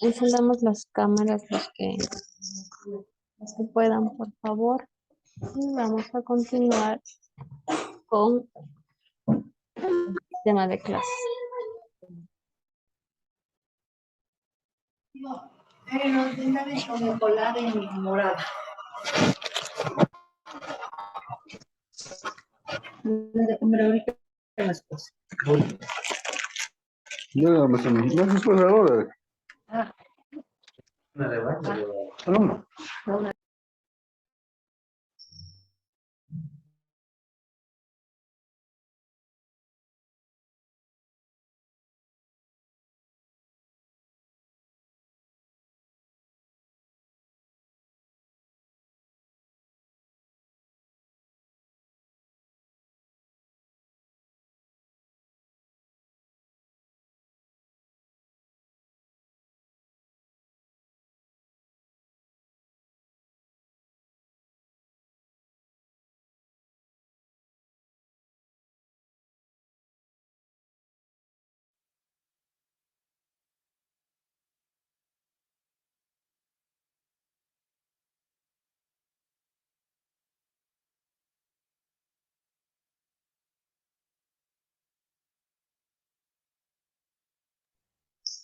Encendamos las cámaras los que puedan, por favor. Y vamos a continuar con el tema de clases. No, de una vez con el colar en morada. De comer ahorita las cosas. No, no se puede ahora. Ah, No.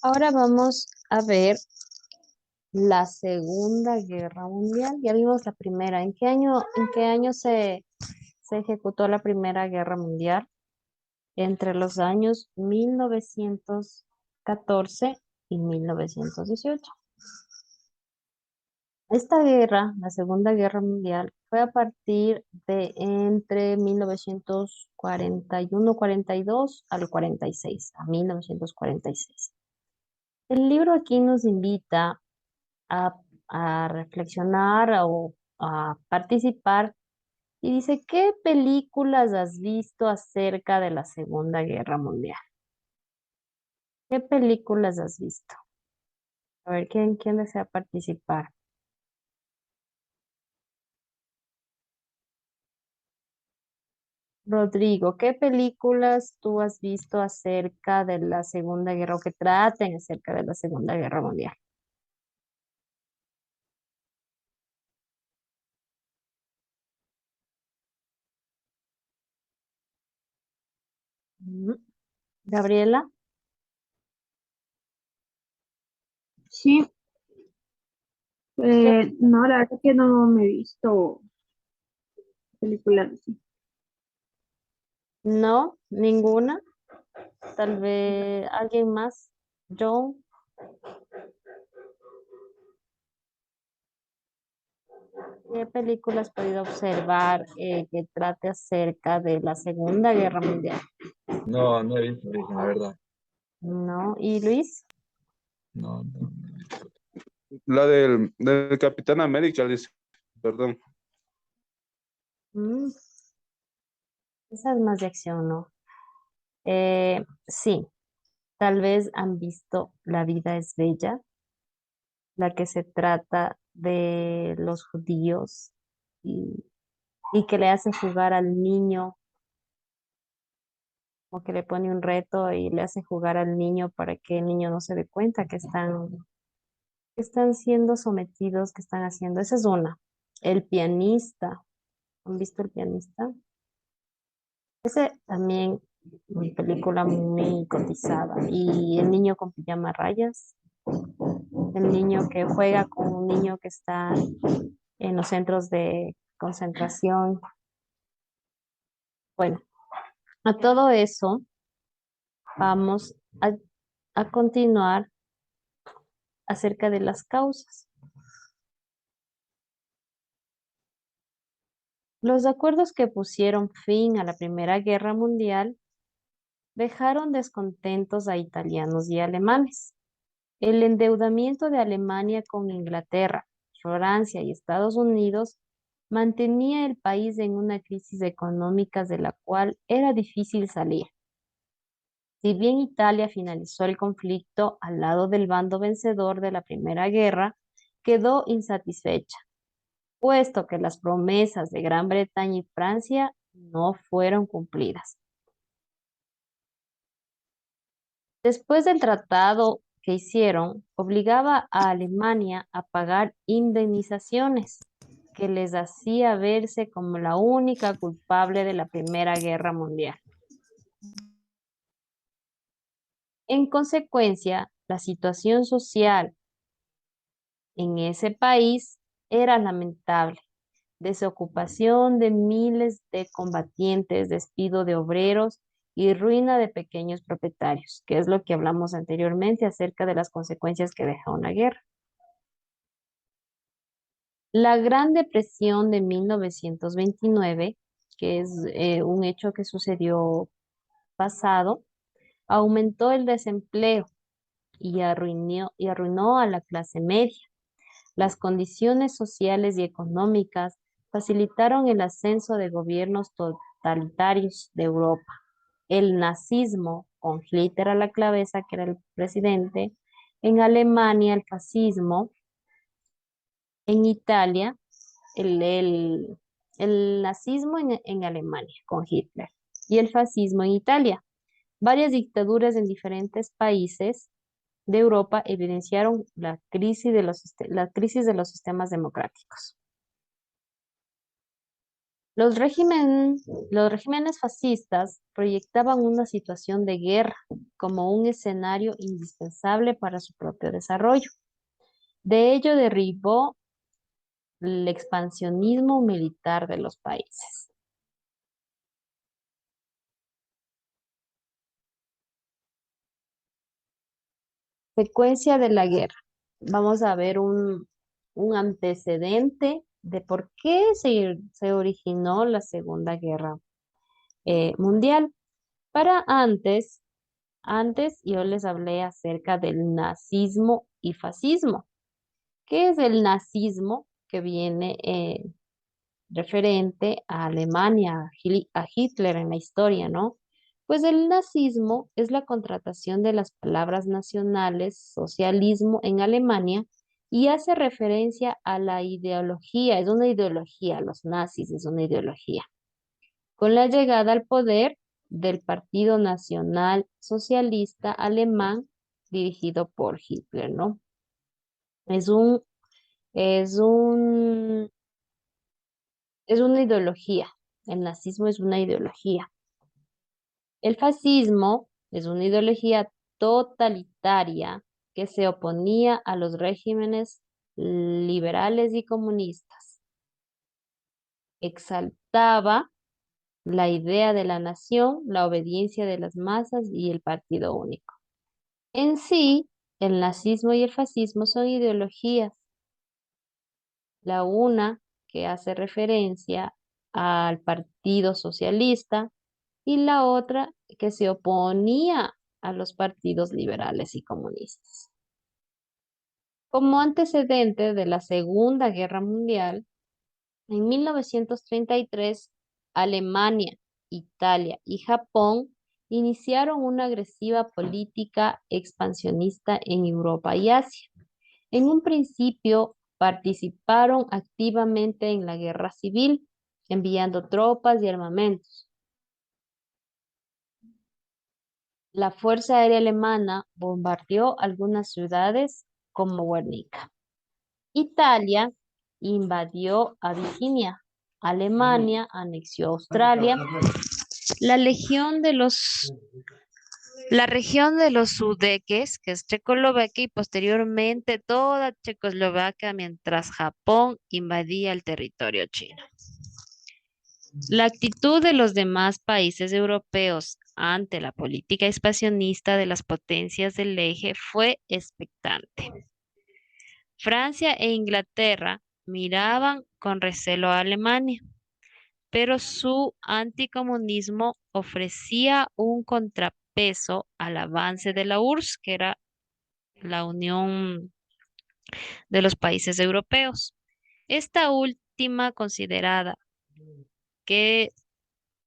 Ahora vamos a ver la Segunda Guerra Mundial. Ya vimos la primera. ¿En qué año se ejecutó la Primera Guerra Mundial? Entre los años 1914 y 1918. Esta guerra, la Segunda Guerra Mundial, fue a partir de entre 1941-42 al 46, a 1946. El libro aquí nos invita a, a reflexionar o a participar y dice, ¿qué películas has visto acerca de la Segunda Guerra Mundial? ¿Qué películas has visto? A ver, ¿quién desea participar? Rodrigo, ¿qué películas tú has visto acerca de la Segunda Guerra o que traten acerca de la Segunda Guerra Mundial? Ujú. Gabriela, Sí, ¿qué? no, la verdad que no me he visto películas así. No, ninguna. Tal vez alguien más. John, ¿qué película has podido observar que trate acerca de la Segunda Guerra Mundial? No, no he visto, la verdad. No. ¿Y Luis? No, no. La del Capitán América, dice. Perdón. Mm, esa es más de acción, ¿no? Sí, tal vez han visto La vida es bella, la que se trata de los judíos y, y que le hace jugar al niño, o que le pone un reto y le hace jugar al niño para que el niño no se dé cuenta que están siendo sometidos, que están haciendo. Esa es una. El pianista. ¿Han visto El pianista? Ese también, una película muy cotizada. Y El niño con pijama a rayas. El niño que juega con un niño que está en los centros de concentración. Bueno, a todo eso vamos a continuar acerca de las causas. Los acuerdos que pusieron fin a la Primera Guerra Mundial dejaron descontentos a italianos y alemanes. El endeudamiento de Alemania con Inglaterra, Francia y Estados Unidos mantenía el país en una crisis económica de la cual era difícil salir. Si bien Italia finalizó el conflicto al lado del bando vencedor de la Primera Guerra, quedó insatisfecha, puesto que las promesas de Gran Bretaña y Francia no fueron cumplidas. Después del tratado que hicieron, obligaba a Alemania a pagar indemnizaciones que les hacía verse como la única culpable de la Primera Guerra Mundial. En consecuencia, la situación social en ese país era lamentable. Desocupación de miles de combatientes, despido de obreros y ruina de pequeños propietarios, que es lo que hablamos anteriormente acerca de las consecuencias que deja una guerra. La Gran Depresión de 1929, que es un hecho que sucedió pasado, aumentó el desempleo y arruinó a la clase media. Las condiciones sociales y económicas facilitaron el ascenso de gobiernos totalitarios de Europa. El nazismo, con Hitler a la cabeza, que era el presidente, en Alemania el fascismo, en Italia el nazismo en Alemania con Hitler y el fascismo en Italia. Varias dictaduras en diferentes países de Europa evidenciaron la crisis de los sistemas democráticos. Los regímenes fascistas proyectaban una situación de guerra como un escenario indispensable para su propio desarrollo. De ello derivó el expansionismo militar de los países. Secuencia de la guerra. Vamos a ver un antecedente de por qué se originó la Segunda Guerra Mundial. Para antes yo les hablé acerca del nazismo y fascismo. ¿Qué es el nazismo? Que viene referente a Alemania, a Hitler en la historia, ¿no? Pues el nazismo es la contratación de las palabras nacionales, socialismo en Alemania, y hace referencia a la ideología, es una ideología, los nazis es una ideología. Con la llegada al poder del Partido Nacional Socialista Alemán, dirigido por Hitler, ¿no? Es un, es un, es una ideología. El nazismo es una ideología. El fascismo es una ideología totalitaria que se oponía a los regímenes liberales y comunistas. Exaltaba la idea de la nación, la obediencia de las masas y el partido único. En sí, el nazismo y el fascismo son ideologías. La una que hace referencia al Partido Socialista y la otra que se oponía a los partidos liberales y comunistas. Como antecedente de la Segunda Guerra Mundial, en 1933, Alemania, Italia y Japón iniciaron una agresiva política expansionista en Europa y Asia. En un principio participaron activamente en la guerra civil, enviando tropas y armamentos. La Fuerza Aérea Alemana bombardeó algunas ciudades como Guernica. Italia invadió Abisinia. Alemania anexió Australia. La la región de los Sudeques, que es Checoslovaquia, y posteriormente toda Checoslovaquia, mientras Japón invadía el territorio chino. La actitud de los demás países europeos ante la política expansionista de las potencias del eje fue expectante. Francia e Inglaterra miraban con recelo a Alemania, pero su anticomunismo ofrecía un contrapeso al avance de la URSS, que era la Unión de los Países Europeos. Esta última considerada que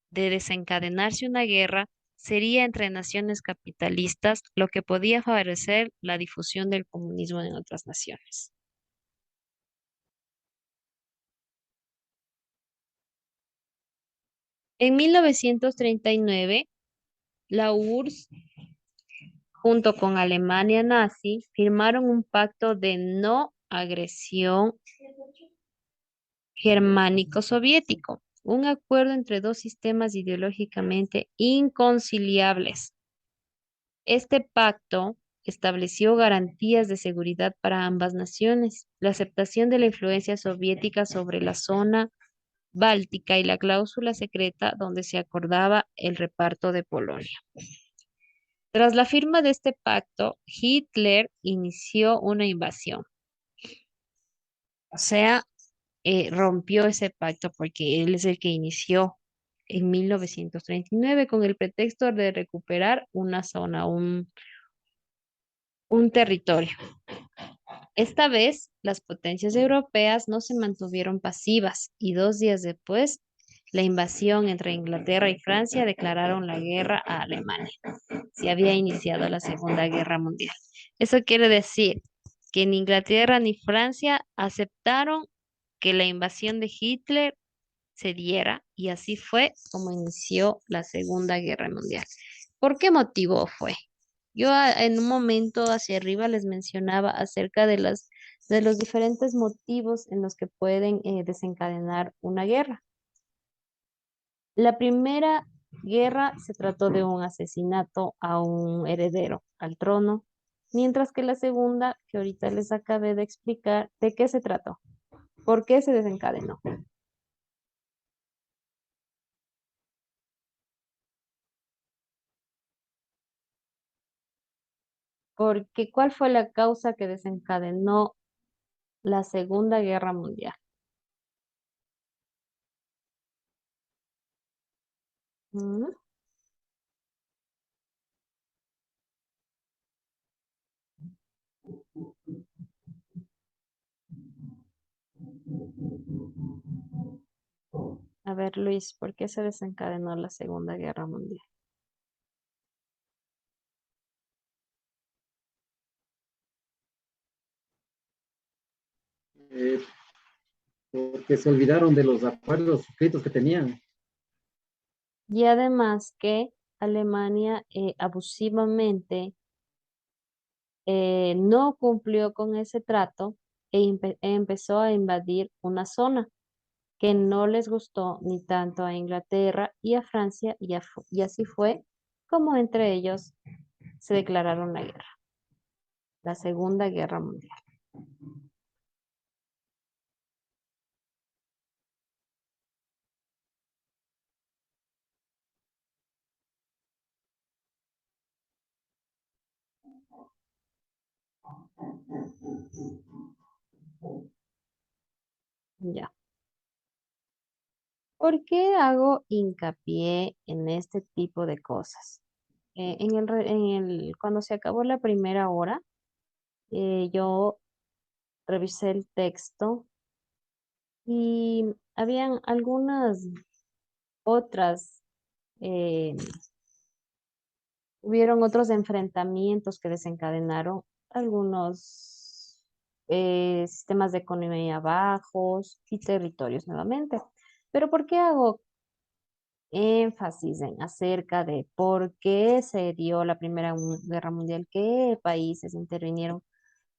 de desencadenarse una guerra sería entre naciones capitalistas, lo que podía favorecer la difusión del comunismo en otras naciones. En 1939, la URSS junto con Alemania nazi, firmaron un pacto de no agresión germánico-soviético, un acuerdo entre dos sistemas ideológicamente inconciliables. Este pacto estableció garantías de seguridad para ambas naciones, la aceptación de la influencia soviética sobre la zona báltica y la cláusula secreta donde se acordaba el reparto de Polonia. Tras la firma de este pacto, Hitler inició una invasión. O sea, rompió ese pacto porque él es el que inició en 1939 con el pretexto de recuperar una zona, un territorio. Esta vez, las potencias europeas no se mantuvieron pasivas y 2 días después, la invasión entre Inglaterra y Francia declararon la guerra a Alemania. Se había iniciado la Segunda Guerra Mundial. Eso quiere decir que ni Inglaterra ni Francia aceptaron que la invasión de Hitler se diera y así fue como inició la Segunda Guerra Mundial. ¿Por qué motivo fue? En un momento hacia arriba les mencionaba acerca de los diferentes motivos en los que pueden desencadenar una guerra. La primera guerra se trató de un asesinato a un heredero al trono, mientras que la segunda, que ahorita les acabé de explicar, ¿de qué se trató? ¿Por qué se desencadenó? Porque ¿cuál fue la causa que desencadenó la Segunda Guerra Mundial? Mm, A ver, Luis, ¿por qué se desencadenó la Segunda Guerra Mundial? eh, porque se olvidaron de los acuerdos suscritos que tenían. Y además que Alemania abusivamente no cumplió con ese trato empezó a invadir una zona que no les gustó ni tanto a Inglaterra y a Francia y así fue como entre ellos se declararon la guerra, la Segunda Guerra Mundial. Ya. ¿Por qué hago hincapié en este tipo de cosas? Cuando se acabó la primera hora, yo revisé el texto y habían algunas otras, eh, hubieron otros enfrentamientos que desencadenaron algunos sistemas de economía bajos y territorios nuevamente. Pero ¿por qué hago énfasis en acerca de por qué se dio la Primera Guerra Mundial? ¿Qué países intervinieron?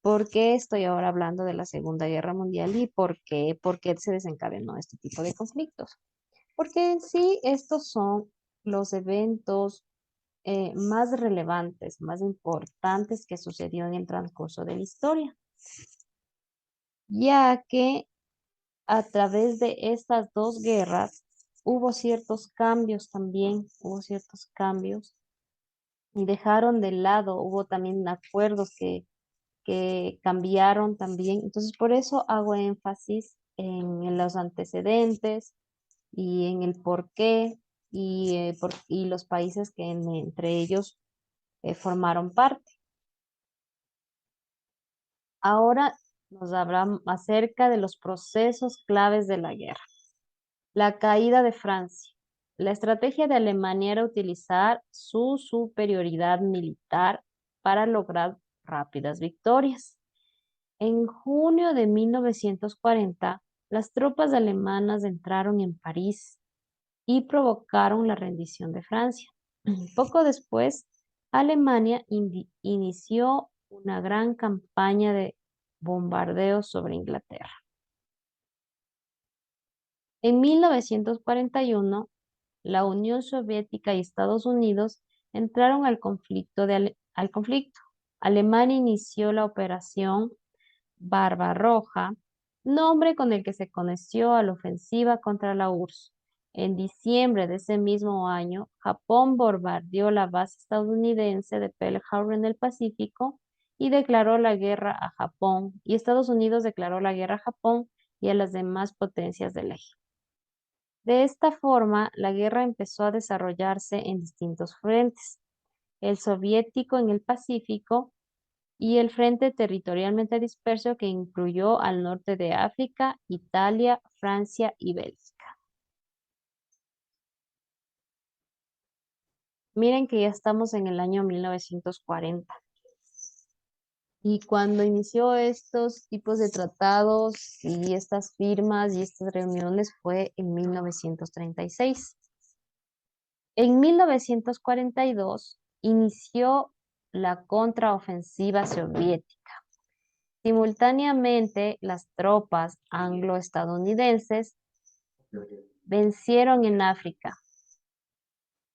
¿Por qué estoy ahora hablando de la Segunda Guerra Mundial y por qué se desencadenó este tipo de conflictos? Porque en sí estos son los eventos más relevantes, más importantes que sucedió en el transcurso de la historia, ya que a través de estas dos guerras hubo ciertos cambios también, hubo ciertos cambios y dejaron de lado, hubo también acuerdos que cambiaron también. Entonces, por eso hago énfasis en los antecedentes y en el por qué y los países que entre ellos formaron parte. Ahora nos hablan acerca de los procesos claves de la guerra. La caída de Francia. La estrategia de Alemania era utilizar su superioridad militar para lograr rápidas victorias. En junio de 1940, las tropas alemanas entraron en París y provocaron la rendición de Francia. Poco después, Alemania inició una gran campaña de bombardeos sobre Inglaterra. En 1941, la Unión Soviética y Estados Unidos entraron al conflicto. Alemania inició la Operación Barbarroja, nombre con el que se conoció a la ofensiva contra la URSS. En diciembre de ese mismo año, Japón bombardeó la base estadounidense de Pearl Harbor en el Pacífico y declaró la guerra a Japón, y Estados Unidos declaró la guerra a Japón y a las demás potencias del eje. De esta forma, la guerra empezó a desarrollarse en distintos frentes: el soviético en el Pacífico y el frente territorialmente disperso que incluyó al norte de África, Italia, Francia y Bélgica. Miren que ya estamos en el año 1940. Y cuando inició estos tipos de tratados y estas firmas y estas reuniones fue en 1936. En 1942 inició la contraofensiva soviética. Simultáneamente, las tropas anglo-estadounidenses vencieron en África,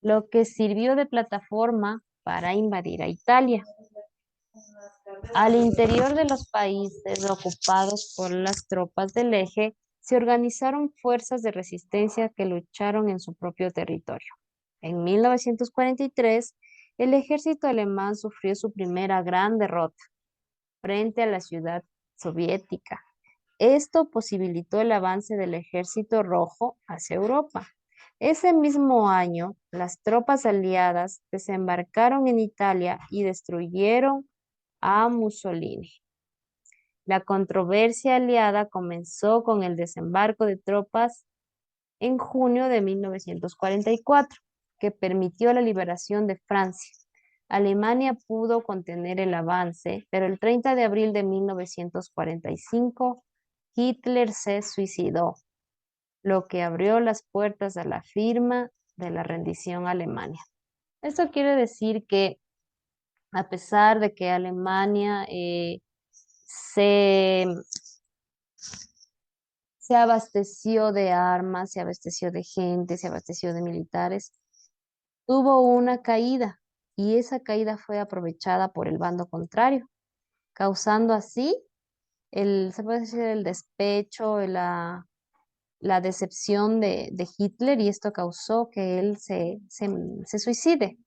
lo que sirvió de plataforma para invadir a Italia. Al interior de los países ocupados por las tropas del eje, se organizaron fuerzas de resistencia que lucharon en su propio territorio. En 1943, el ejército alemán sufrió su primera gran derrota frente a la ciudad soviética. Esto posibilitó el avance del Ejército Rojo hacia Europa. Ese mismo año, las tropas aliadas desembarcaron en Italia y destruyeron a Mussolini. La controversia aliada comenzó con el desembarco de tropas en junio de 1944, que permitió la liberación de Francia. Alemania pudo contener el avance, pero el 30 de abril de 1945, Hitler se suicidó, lo que abrió las puertas a la firma de la rendición a Alemania. Esto quiere decir que a pesar de que Alemania se abasteció de armas, se abasteció de gente, se abasteció de militares, tuvo una caída y esa caída fue aprovechada por el bando contrario, causando así se puede decir el despecho, la decepción de Hitler, y esto causó que él se suicide.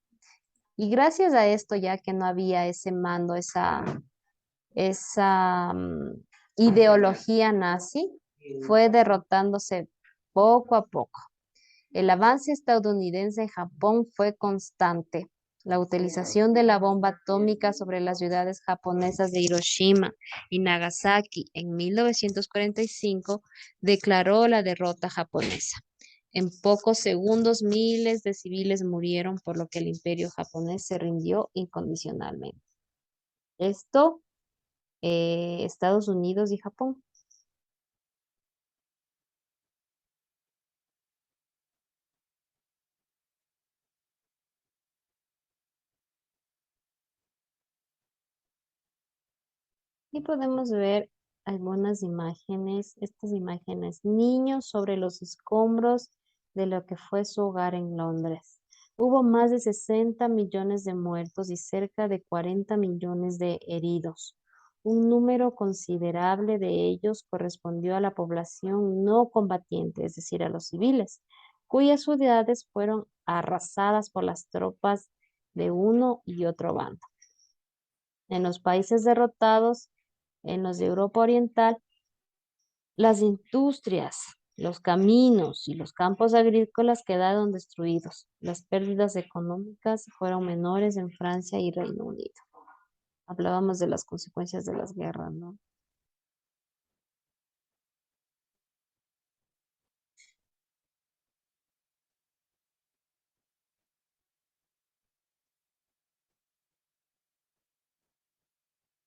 Y gracias a esto, ya que no había ese mando, esa ideología nazi, fue derrotándose poco a poco. El avance estadounidense en Japón fue constante. La utilización de la bomba atómica sobre las ciudades japonesas de Hiroshima y Nagasaki en 1945 declaró la derrota japonesa. En pocos segundos, miles de civiles murieron, por lo que el imperio japonés se rindió incondicionalmente. Esto, Estados Unidos y Japón. Y podemos ver algunas imágenes, estas imágenes: niños sobre los escombros de lo que fue su hogar en Londres. Hubo más de 60 millones de muertos y cerca de 40 millones de heridos. Un número considerable de ellos correspondió a la población no combatiente, es decir, a los civiles, cuyas ciudades fueron arrasadas por las tropas de uno y otro bando. En los países derrotados, en los de Europa Oriental, las industrias, los caminos y los campos agrícolas quedaron destruidos. Las pérdidas económicas fueron menores en Francia y Reino Unido. Hablábamos de las consecuencias de las guerras, ¿no?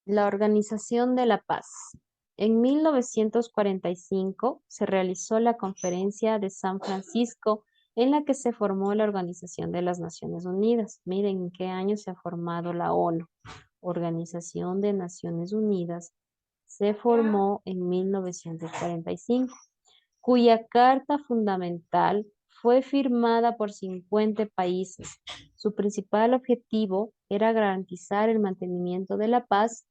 La Organización de la Paz. En 1945 se realizó la Conferencia de San Francisco en la que se formó la Organización de las Naciones Unidas. Miren en qué año se ha formado la ONU. Organización de Naciones Unidas se formó en 1945, cuya carta fundamental fue firmada por 50 países. Su principal objetivo era garantizar el mantenimiento de la paz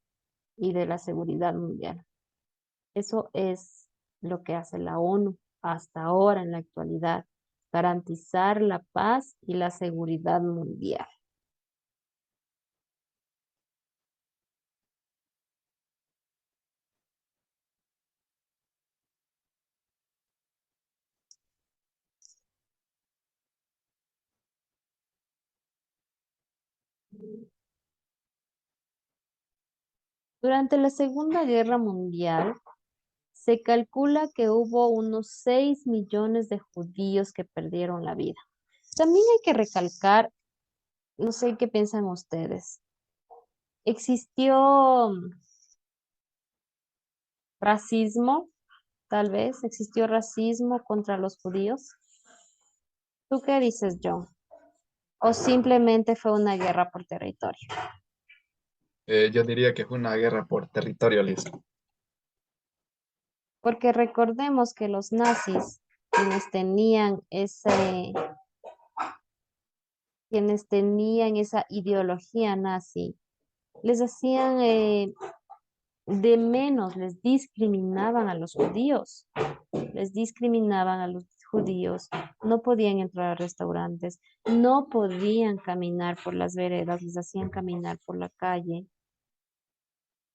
y de la seguridad mundial. Eso es lo que hace la ONU hasta ahora en la actualidad, garantizar la paz y la seguridad mundial. Durante la Segunda Guerra Mundial, se calcula que hubo unos 6 millones de judíos que perdieron la vida. También hay que recalcar, no sé qué piensan ustedes, existió racismo, tal vez, existió racismo contra los judíos. ¿Tú qué dices, John? ¿O simplemente fue una guerra por territorio? Yo diría que fue una guerra por territorio, Liz. Porque recordemos que los nazis, quienes tenían esa ideología nazi, les hacían de menos, les discriminaban a los judíos, no podían entrar a restaurantes, no podían caminar por las veredas, les hacían caminar por la calle.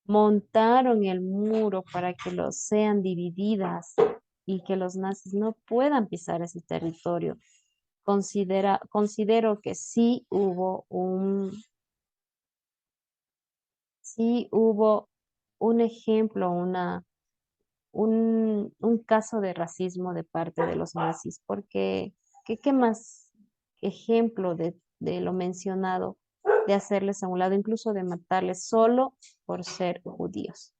Montaron el muro para que los sean divididas y que los nazis no puedan pisar ese territorio. Considero que sí hubo un ejemplo, un caso de racismo de parte de los nazis, porque ¿qué más ejemplo de lo mencionado, de hacerles a un lado, incluso de matarles solo por ser judíos?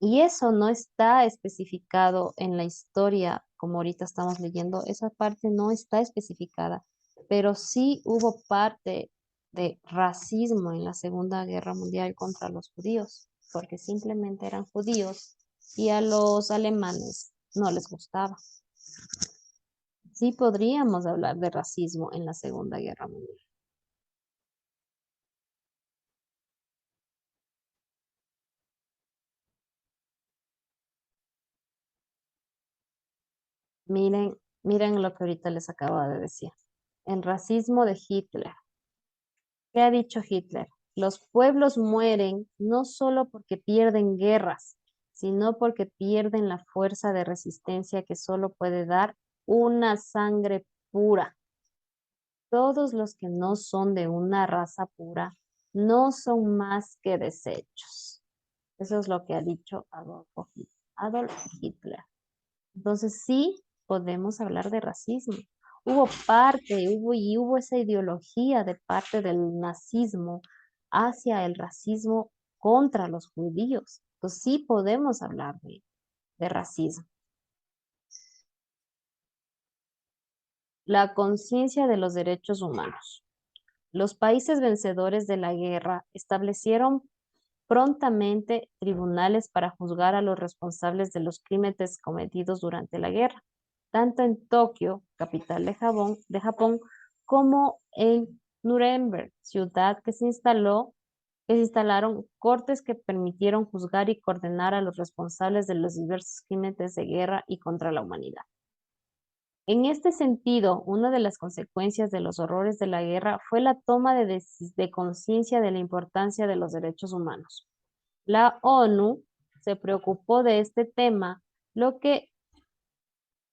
Y eso no está especificado en la historia, como ahorita estamos leyendo, esa parte no está especificada, pero sí hubo parte de racismo en la Segunda Guerra Mundial contra los judíos, porque simplemente eran judíos y a los alemanes no les gustaba. Sí podríamos hablar de racismo en la Segunda Guerra Mundial. Miren lo que ahorita les acabo de decir. El racismo de Hitler. ¿Qué ha dicho Hitler? Los pueblos mueren no solo porque pierden guerras, sino porque pierden la fuerza de resistencia que solo puede dar una sangre pura. Todos los que no son de una raza pura no son más que desechos. Eso es lo que ha dicho Adolf Hitler. Entonces sí podemos hablar de racismo. Hubo esa ideología de parte del nazismo hacia el racismo contra los judíos. Entonces sí podemos hablar de racismo. La conciencia de los derechos humanos. Los países vencedores de la guerra establecieron prontamente tribunales para juzgar a los responsables de los crímenes cometidos durante la guerra, tanto en Tokio, capital de Japón, como en Nuremberg, ciudad que se instalaron cortes que permitieron juzgar y condenar a los responsables de los diversos crímenes de guerra y contra la humanidad. En este sentido, una de las consecuencias de los horrores de la guerra fue la toma de conciencia de la importancia de los derechos humanos. La ONU se preocupó de este tema, lo que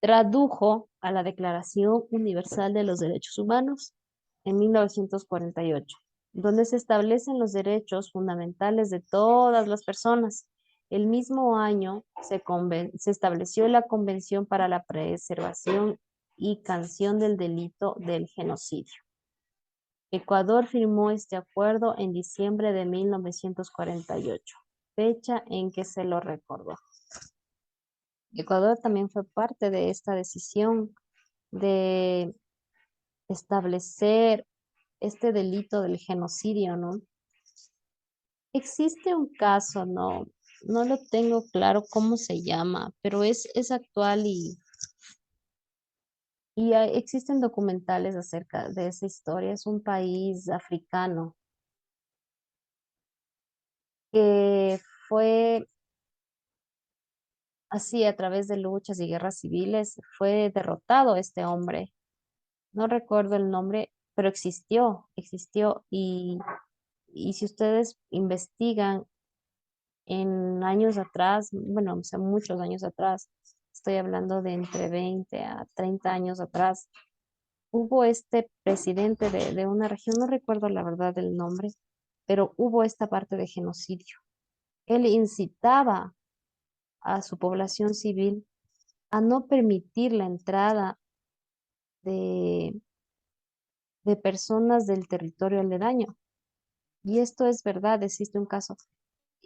tradujo a la Declaración Universal de los Derechos Humanos en 1948, donde se establecen los derechos fundamentales de todas las personas. El mismo año se estableció la Convención para la Preservación y Sanción del Delito del Genocidio. Ecuador firmó este acuerdo en diciembre de 1948, fecha en que se lo recordó. Ecuador también fue parte de esta decisión de establecer este delito del genocidio, ¿no? Existe un caso, no lo tengo claro cómo se llama, pero es actual existen documentales acerca de esa historia. Es un país africano que fue así a través de luchas y guerras civiles, fue derrotado este hombre. No recuerdo el nombre, pero existió y si ustedes investigan en años atrás, bueno, o sea, muchos años atrás, estoy hablando de entre 20 a 30 años atrás, hubo este presidente de una región, no recuerdo la verdad el nombre, pero hubo esta parte de genocidio. Él incitaba a su población civil a no permitir la entrada de, de personas del territorio aledaño. Y esto es verdad, existe un caso.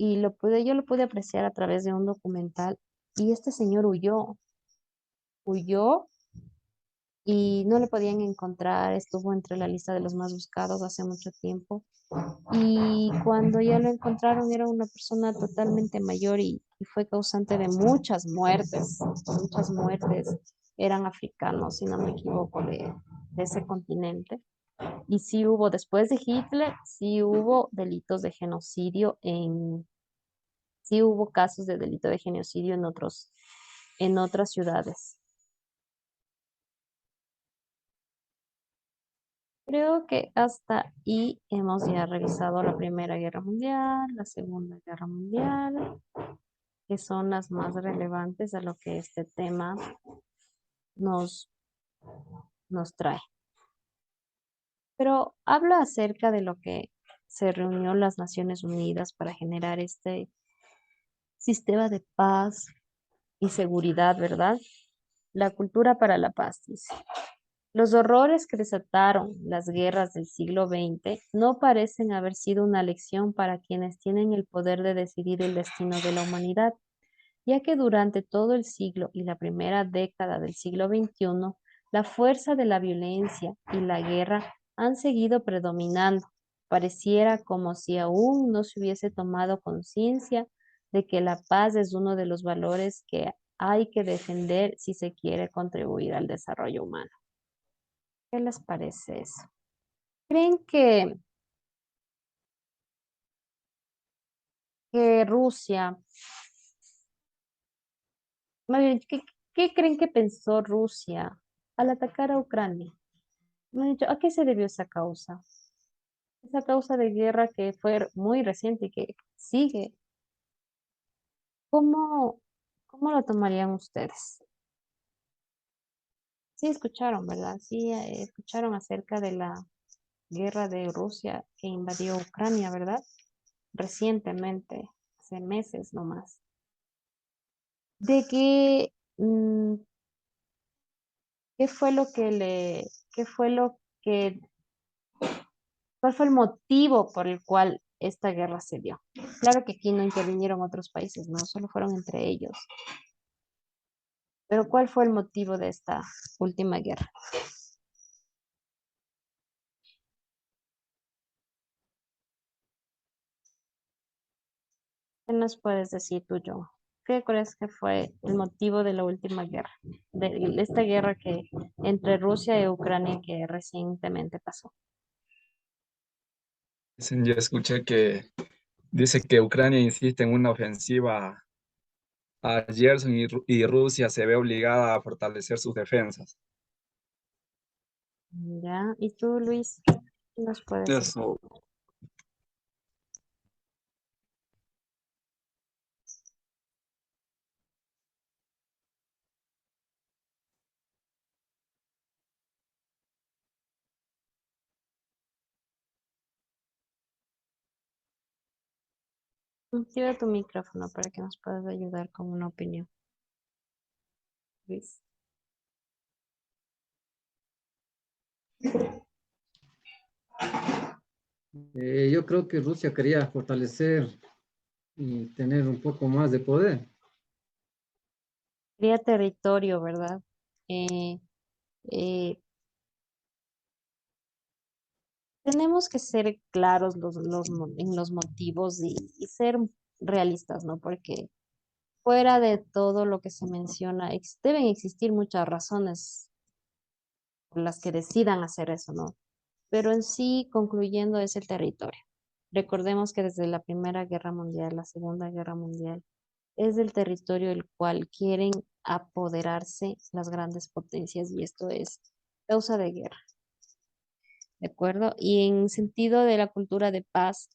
Y yo lo pude apreciar a través de un documental. Y este señor huyó y no le podían encontrar, estuvo entre la lista de los más buscados hace mucho tiempo. Y cuando ya lo encontraron era una persona totalmente mayor y fue causante de muchas muertes, muchas muertes. Eran africanos, si no me equivoco, de ese continente. Y sí hubo, después de Hitler, sí hubo delitos de genocidio sí hubo casos de delito de genocidio en otras ciudades. Creo que hasta ahí hemos ya revisado la Primera Guerra Mundial, la Segunda Guerra Mundial, que son las más relevantes a lo que este tema nos, nos trae. Pero habla acerca de lo que se reunió las Naciones Unidas para generar este sistema de paz y seguridad, ¿verdad? La cultura para la paz, dice. Los horrores que desataron las guerras del siglo XX no parecen haber sido una lección para quienes tienen el poder de decidir el destino de la humanidad, ya que durante todo el siglo y la primera década del siglo XXI, la fuerza de la violencia y la guerra han seguido predominando. Pareciera como si aún no se hubiese tomado conciencia de que la paz es uno de los valores que hay que defender si se quiere contribuir al desarrollo humano. ¿Qué les parece eso? ¿Creen que Rusia, más bien, qué creen que pensó Rusia al atacar a Ucrania? Me han dicho, ¿a qué se debió esa causa? Esa causa de guerra que fue muy reciente y que sigue. ¿Cómo, cómo lo tomarían ustedes? Sí escucharon, ¿verdad? Sí escucharon acerca de la guerra de Rusia que invadió Ucrania, ¿verdad? Recientemente, hace meses nomás. De que ¿qué fue lo que qué fue lo que, cuál fue el motivo por el cual esta guerra se dio? Claro que aquí no intervinieron otros países, no, solo fueron entre ellos. Pero ¿cuál fue el motivo de esta última guerra? ¿Qué nos puedes decir tú, yo? ¿Qué crees que fue el motivo de la última guerra? De esta guerra que entre Rusia y Ucrania que recientemente pasó. Yo escuché que dice que Ucrania insiste en una ofensiva a Gerson y Rusia se ve obligada a fortalecer sus defensas. ¿Ya? ¿Y tú, Luis? ¿Qué nos puedes decir? Eso, Activa tu micrófono para que nos puedas ayudar con una opinión, Luis. Yo creo que Rusia quería fortalecer y tener un poco más de poder. Cría territorio, ¿verdad? Eh, Eh, tenemos que ser claros en los motivos y ser realistas, ¿no? Porque fuera de todo lo que se menciona, deben existir muchas razones por las que decidan hacer eso, ¿no? Pero en sí, concluyendo, es el territorio. Recordemos que desde la Primera Guerra Mundial, la Segunda Guerra Mundial, es del territorio el cual quieren apoderarse las grandes potencias y esto es causa de guerra, ¿de acuerdo? Y en sentido de la cultura de paz,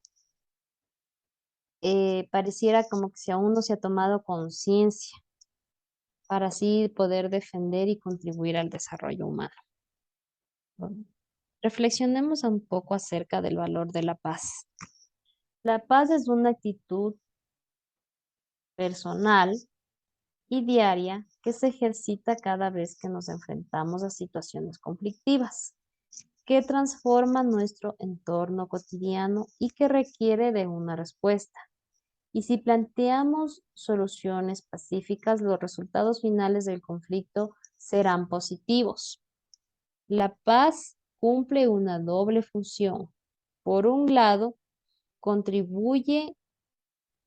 pareciera como que si aún no se ha tomado conciencia para así poder defender y contribuir al desarrollo humano. Bueno, reflexionemos un poco acerca del valor de la paz. La paz es una actitud personal y diaria que se ejercita cada vez que nos enfrentamos a situaciones conflictivas, que transforma nuestro entorno cotidiano y que requiere de una respuesta. Y si planteamos soluciones pacíficas, los resultados finales del conflicto serán positivos. La paz cumple una doble función. Por un lado, contribuye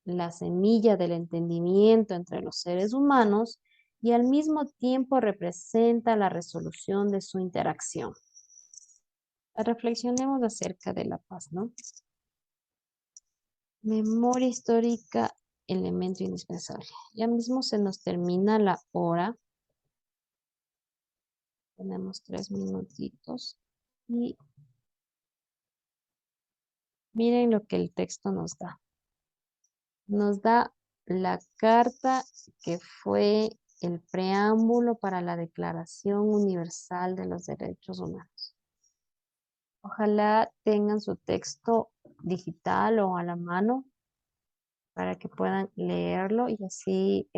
la semilla del entendimiento entre los seres humanos y al mismo tiempo representa la resolución de su interacción. Reflexionemos acerca de la paz, ¿no? Memoria histórica, elemento indispensable. Ya mismo se nos termina la hora. Tenemos 3 minutitos. Y miren lo que el texto nos da. Nos da la carta que fue el preámbulo para la Declaración Universal de los Derechos Humanos. Ojalá tengan su texto digital o a la mano para que puedan leerlo y así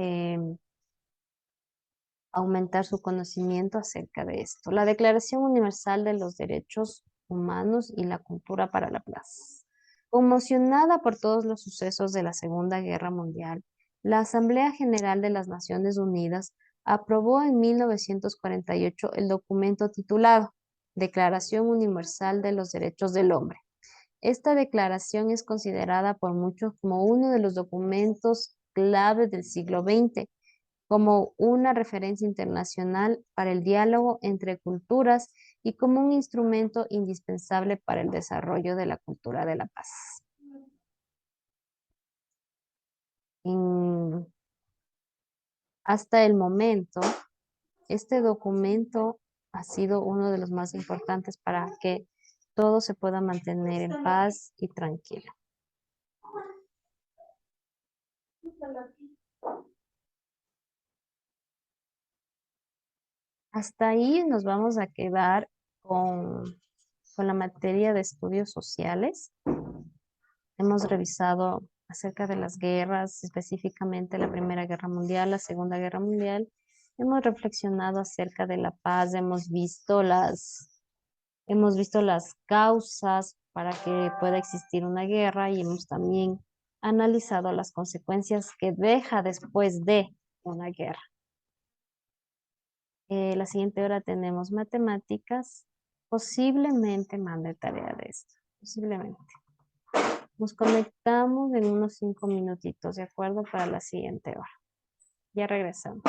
aumentar su conocimiento acerca de esto. La Declaración Universal de los Derechos Humanos y la Cultura para la Paz. Conmocionada por todos los sucesos de la Segunda Guerra Mundial, la Asamblea General de las Naciones Unidas aprobó en 1948 el documento titulado Declaración Universal de los Derechos del Hombre. Esta declaración es considerada por muchos como uno de los documentos clave del siglo XX, como una referencia internacional para el diálogo entre culturas y como un instrumento indispensable para el desarrollo de la cultura de la paz. Hasta el momento, este documento ha sido uno de los más importantes para que todo se pueda mantener en paz y tranquilo. Hasta ahí nos vamos a quedar con la materia de estudios sociales. Hemos revisado acerca de las guerras, específicamente la Primera Guerra Mundial, la Segunda Guerra Mundial. Hemos reflexionado acerca de la paz, hemos visto las causas para que pueda existir una guerra y hemos también analizado las consecuencias que deja después de una guerra. La siguiente hora tenemos matemáticas. Posiblemente mande tarea de esto. Posiblemente. Nos conectamos en unos 5 minutitos, ¿de acuerdo? Para la siguiente hora. Ya regresamos.